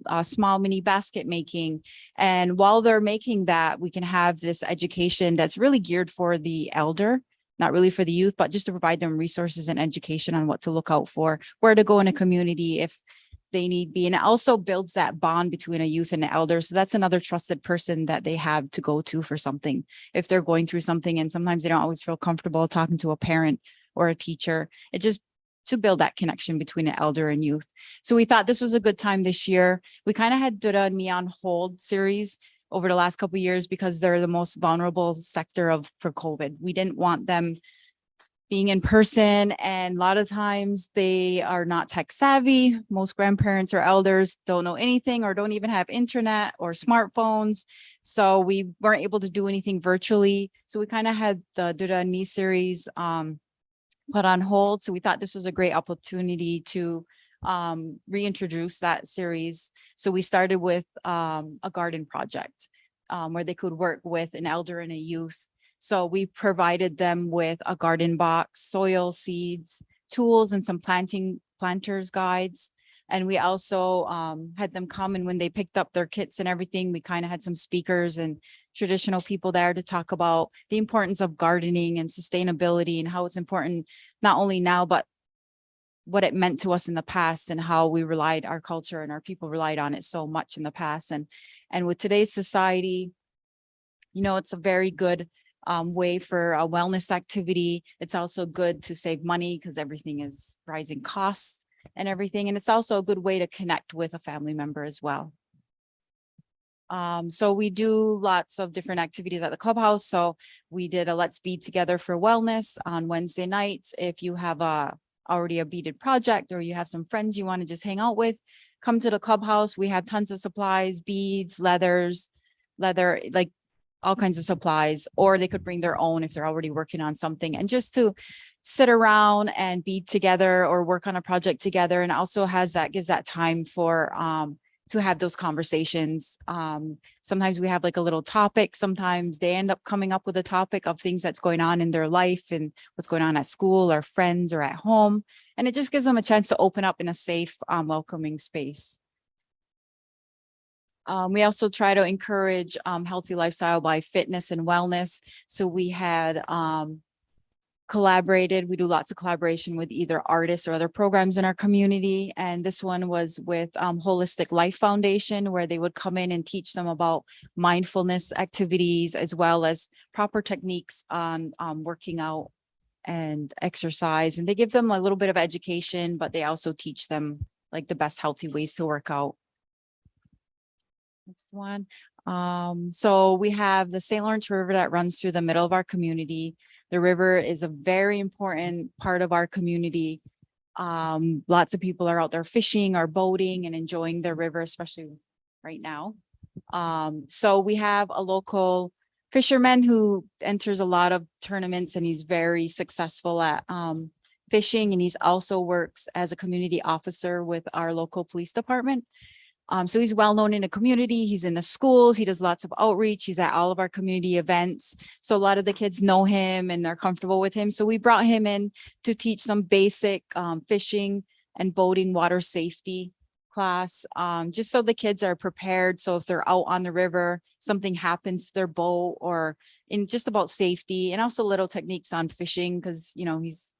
a small mini basket making. And while they're making that, we can have this education that's really geared for the elder, not really for the youth, but just to provide them resources and education on what to look out for, where to go in a community if they need be. And it also builds that bond between a youth and an elder. So that's another trusted person that they have to go to for something if they're going through something. And sometimes they don't always feel comfortable talking to a parent or a teacher. It just to build that connection between an elder and youth. So we thought this was a good time this year. We kind of had Dura and Me on hold series over the last couple of years because they're the most vulnerable sector for COVID. We didn't want them being in person, and a lot of times they are not tech savvy. Most grandparents or elders don't know anything or don't even have internet or smartphones. So we weren't able to do anything virtually. So we kind of had the Dura and Me series put on hold. So we thought this was a great opportunity to reintroduce that series. So we started with a garden project where they could work with an elder and a youth. So we provided them with a garden box, soil, seeds, tools, and some planters guides. And we also had them come, and when they picked up their kits and everything, we kind of had some speakers and traditional people there to talk about the importance of gardening and sustainability and how it's important not only now, but what it meant to us in the past and how we relied, our culture and our people relied on it so much in the past. And with today's society, you know, it's a very good way for a wellness activity. It's also good to save money because everything is rising costs and everything. And it's also a good way to connect with a family member as well. So we do lots of different activities at the clubhouse. So we did a Let's Be Together for Wellness on Wednesday nights. If you have already a beaded project or you have some friends you want to just hang out with, come to the clubhouse. We have tons of supplies, beads, leather, like all kinds of supplies, or they could bring their own if they're already working on something, and just to sit around and bead together or work on a project together. And also gives that time for to have those conversations. Sometimes we have like a little topic. Sometimes they end up coming up with a topic of things that's going on in their life and what's going on at school or friends or at home. And it just gives them a chance to open up in a safe, welcoming space. We also try to encourage healthy lifestyle by fitness and wellness. So we had we do lots of collaboration with either artists or other programs in our community. And this one was with Holistic Life Foundation, where they would come in and teach them about mindfulness activities, as well as proper techniques on working out and exercise. And they give them a little bit of education, but they also teach them like the best healthy ways to work out. Next one. So we have the St. Lawrence River that runs through the middle of our community. The river is a very important part of our community. Lots of people are out there fishing or boating and enjoying the river, especially right now. So we have a local fisherman who enters a lot of tournaments, and he's very successful at fishing. And he's also works as a community officer with our local police department. So he's well known in the community. He's in the schools. He does lots of outreach. He's at all of our community events. So a lot of the kids know him and are comfortable with him. So we brought him in to teach some basic fishing and boating water safety class, just so the kids are prepared. So if they're out on the river, something happens to their boat, or in just about safety, and also little techniques on fishing, because, you know, he's,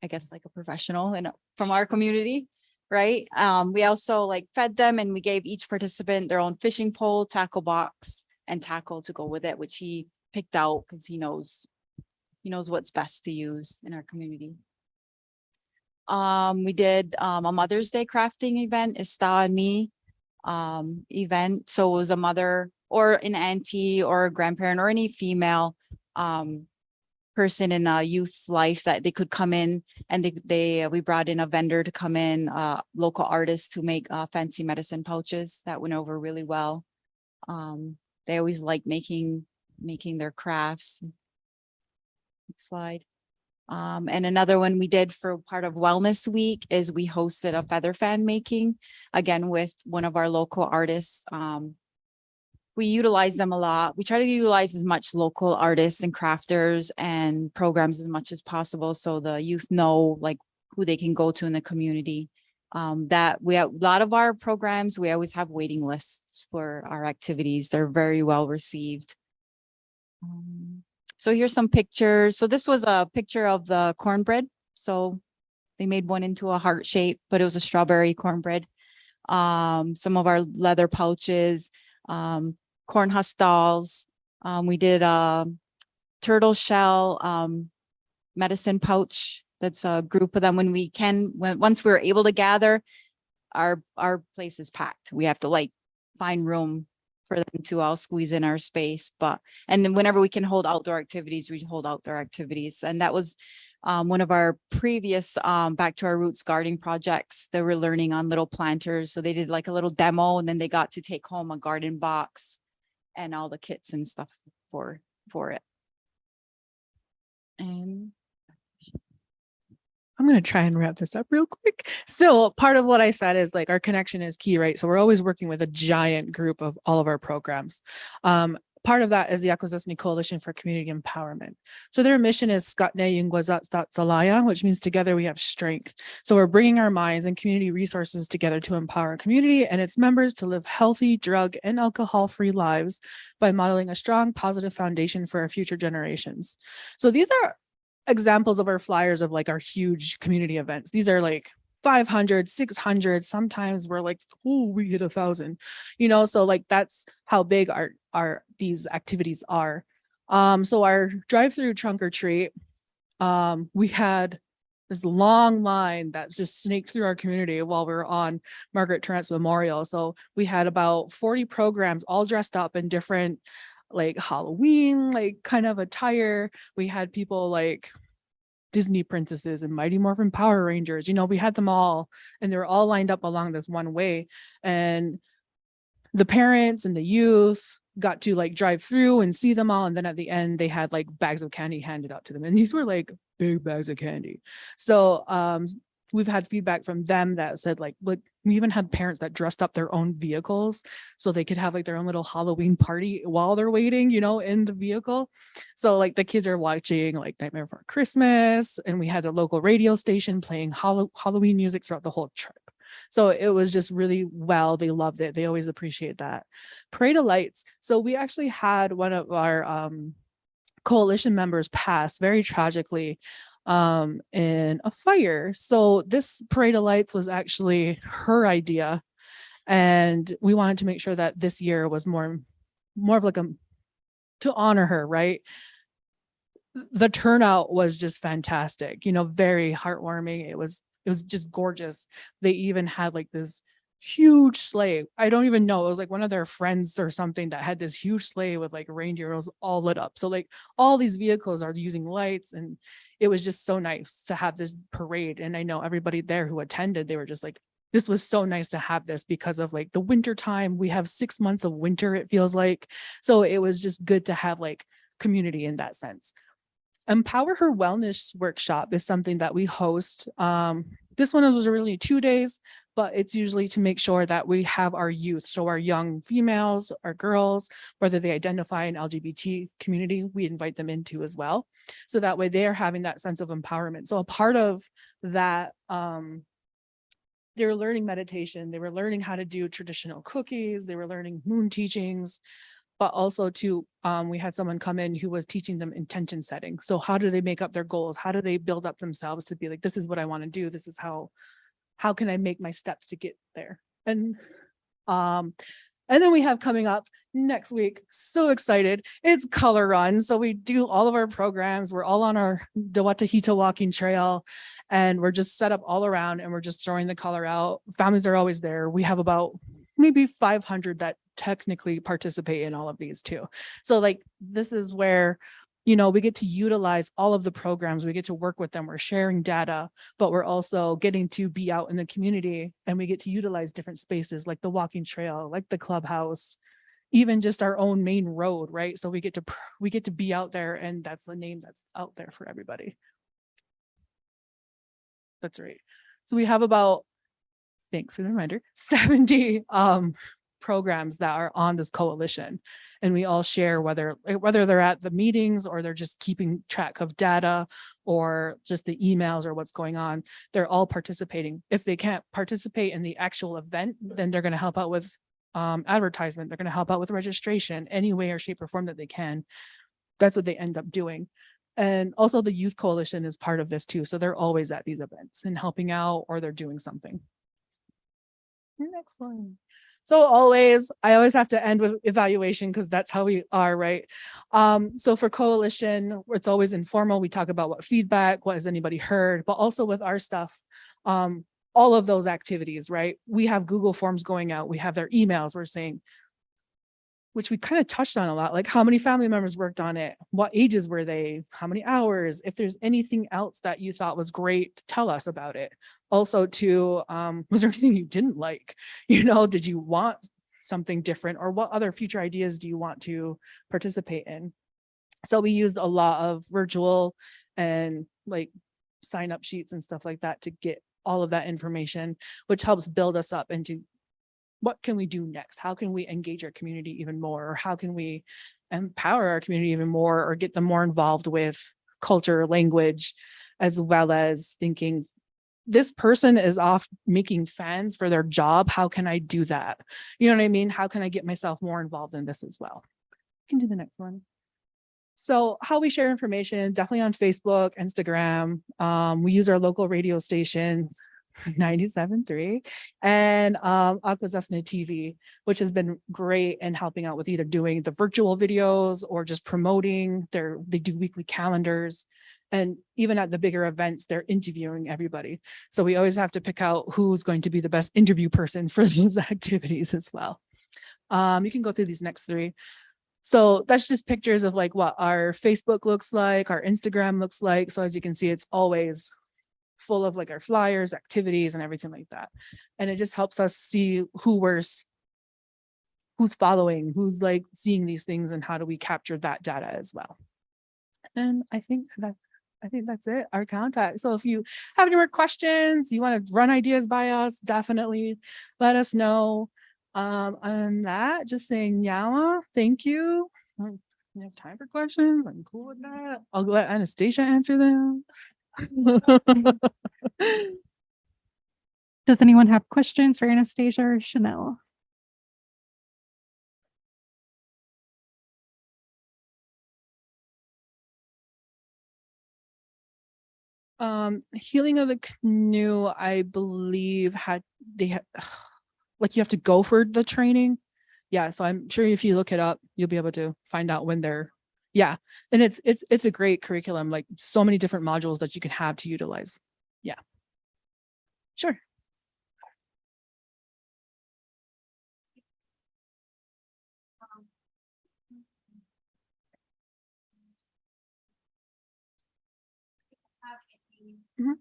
I guess, like a professional and from our community. Right. We also like fed them, and we gave each participant their own fishing pole, tackle box, and tackle to go with it, which he picked out because he knows what's best to use in our community. We did a Mother's Day crafting event, Ista and Me event. So it was a mother or an auntie or a grandparent or any female person in a youth's life that they could come in, and we brought in a vendor to come in, local artists to make fancy medicine pouches that went over really well. They always like making their crafts. Next slide. And another one we did for part of Wellness Week is we hosted a feather fan making, again, with one of our local artists. We utilize them a lot. We try to utilize as much local artists and crafters and programs as much as possible, so the youth know like who they can go to in the community. That we have a lot of our programs, we always have waiting lists for our activities. They're very well received. So here's some pictures. So this was a picture of the cornbread. So they made one into a heart shape, but it was a strawberry cornbread. Some of our leather pouches, corn husk dolls. We did a turtle shell medicine pouch. That's a group of them. Once we're able to gather, our place is packed. We have to like find room for them to all squeeze in our space. And then whenever we can hold outdoor activities, we hold outdoor activities. And that was one of our previous Back to Our Roots gardening projects. They were learning on little planters. So they did like a little demo, and then they got to take home a garden box and all the kits and stuff for it. And I'm going to try and wrap this up real quick. So part of what I said is like our connection is key, right? So we're always working with a giant group of all of our programs. Part of that is the Yakuza Coalition for Community Empowerment. So their mission is Skatne Yungwazat Salaya, which means together we have strength. So we're bringing our minds and community resources together to empower our community and its members to live healthy, drug and alcohol-free lives by modeling a strong, positive foundation for our future generations. So these are examples of our flyers of like our huge community events. These are like 500, 600, sometimes we're like, oh, we hit 1,000, so like that's how big these activities are. So our drive-through trunk or treat, we had this long line that's just snaked through our community while we were on Margaret Terrence Memorial. So we had about 40 programs all dressed up in different like Halloween, like kind of attire. We had people like Disney princesses and Mighty Morphin Power Rangers, we had them all, and they were all lined up along this one way. And the parents and the youth got to like drive through and see them all. And then at the end, they had like bags of candy handed out to them. And these were like big bags of candy. So we've had feedback from them that said like, look, we even had parents that dressed up their own vehicles so they could have like their own little Halloween party while they're waiting, in the vehicle. So like the kids are watching like Nightmare Before Christmas, and we had a local radio station playing Halloween music throughout the whole trip. So it was just really well, they loved it. They always appreciate that. Parade of Lights. So we actually had one of our coalition members pass very tragically in a fire. So this Parade of Lights was actually her idea. And we wanted to make sure that this year was more of like to honor her, right? The turnout was just fantastic, very heartwarming. It was just gorgeous. They even had like this huge sleigh. I don't even know. It was like one of their friends or something that had this huge sleigh with like reindeer. It was all lit up. So like all these vehicles are using lights, and it was just so nice to have this parade. And I know everybody there who attended, they were just like, this was so nice to have this because of like the winter time. We have 6 months of winter, it feels like. So it was just good to have like community in that sense. Empower Her Wellness Workshop is something that we host. This one was really 2 days, but it's usually to make sure that we have our youth, so our young females, our girls, whether they identify in LGBT community, we invite them into as well. So that way they are having that sense of empowerment. So a part of that, they were learning meditation, they were learning how to do traditional cookies, they were learning moon teachings, but also too, we had someone come in who was teaching them intention setting. So how do they make up their goals? How do they build up themselves to be like, this is what I want to do. This is how can I make my steps to get there? And then we have coming up next week, so excited, it's Color Run. So we do all of our programs. We're all on our Dewatahita walking trail, and we're just set up all around, and we're just throwing the color out. Families are always there. We have about maybe 500 that technically participate in all of these too. So like, this is where, we get to utilize all of the programs. We get to work with them. We're sharing data, but we're also getting to be out in the community, and we get to utilize different spaces like the walking trail, like the clubhouse, even just our own main road, right? So we get to be out there, and that's the name that's out there for everybody. That's right. So we have about, thanks for the reminder, 70 programs that are on this coalition, and we all share whether they're at the meetings or they're just keeping track of data or just the emails or what's going on. They're all participating. If they can't participate in the actual event, then they're going to help out with advertisement. They're going to help out with registration any way or shape or form that they can. That's what they end up doing. And also the youth coalition is part of this too. So they're always at these events and helping out, or they're doing something. Next one. So I always have to end with evaluation because that's how we are, right? So for coalition, it's always informal. We talk about what feedback, what has anybody heard, but also with our stuff, all of those activities, right? We have Google Forms going out. We have their emails. We're saying, which we kind of touched on a lot, like how many family members worked on it, what ages were they, how many hours, if there's anything else that you thought was great, tell us about it. Also to, was there anything you didn't like? Did you want something different, or what other future ideas do you want to participate in? So we used a lot of virtual and like sign up sheets and stuff like that to get all of that information, which helps build us up into what can we do next? How can we engage our community even more? Or how can we empower our community even more, or get them more involved with culture, language, as well as thinking, this person is off making fans for their job. How can I do that? You know what I mean? How can I get myself more involved in this as well? You can do the next one. So how we share information, definitely on Facebook, Instagram. We use our local radio station, 97.3, and Akwesasne TV, which has been great in helping out with either doing the virtual videos or just promoting they do weekly calendars. And even at the bigger events, they're interviewing everybody. So we always have to pick out who's going to be the best interview person for those activities as well. You can go through these next three. So that's just pictures of like what our Facebook looks like, our Instagram looks like. So as you can see, it's always full of like our flyers, activities, and everything like that. And it just helps us see who's following, who's like seeing these things, and how do we capture that data as well. And I think that's it, our contact. So if you have any more questions, you want to run ideas by us, definitely let us know. On that, just saying Yawa, thank you. We have time for questions. I'm cool with that. I'll let Anastasia answer them. Does anyone have questions for Anastasia or Chanel? Healing of the Canoe, I believe like you have to go for the training. Yeah, so I'm sure if you look it up, you'll be able to find out when they're, yeah. And it's a great curriculum, like so many different modules that you can have to utilize. Yeah. Sure. Mhm.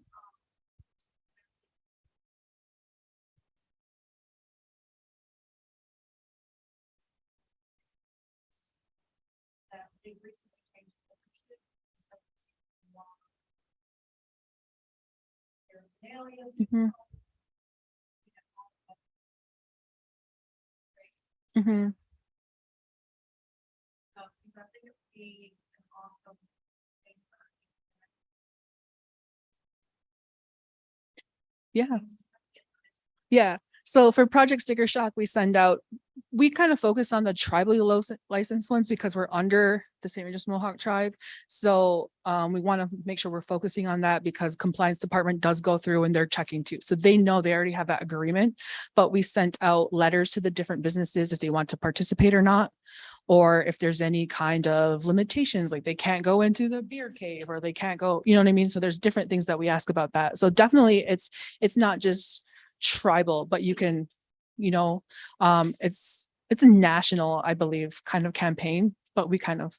Mhm. Mhm. Yeah. Yeah. So for Project Sticker Shock, we kind of focus on the tribally licensed ones because we're under the St. Regis Mohawk tribe. So we want to make sure we're focusing on that because compliance department does go through and they're checking too. So they know they already have that agreement, but we sent out letters to the different businesses if they want to participate or not, or if there's any kind of limitations, like they can't go into the beer cave or they can't go, you know what I mean? So there's different things that we ask about that. So definitely it's not just tribal, but you can, it's a national, I believe, kind of campaign, but we kind of,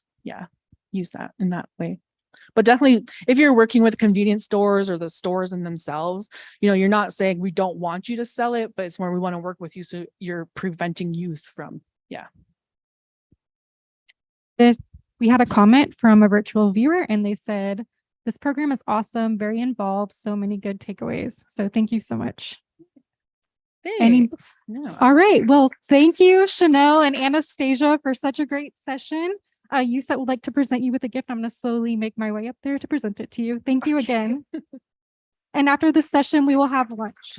use that in that way. But definitely if you're working with convenience stores or the stores in themselves, you're not saying we don't want you to sell it, but it's more we want to work with you so you're preventing youth from, We had a comment from a virtual viewer and they said, this program is awesome, very involved, so many good takeaways. So thank you so much. Any- Thanks. Yeah. All right. Well, thank you, Chanel and Anastasia, for such a great session. USET would like to present you with a gift. I'm going to slowly make my way up there to present it to you. Thank you again. And after this session, we will have lunch.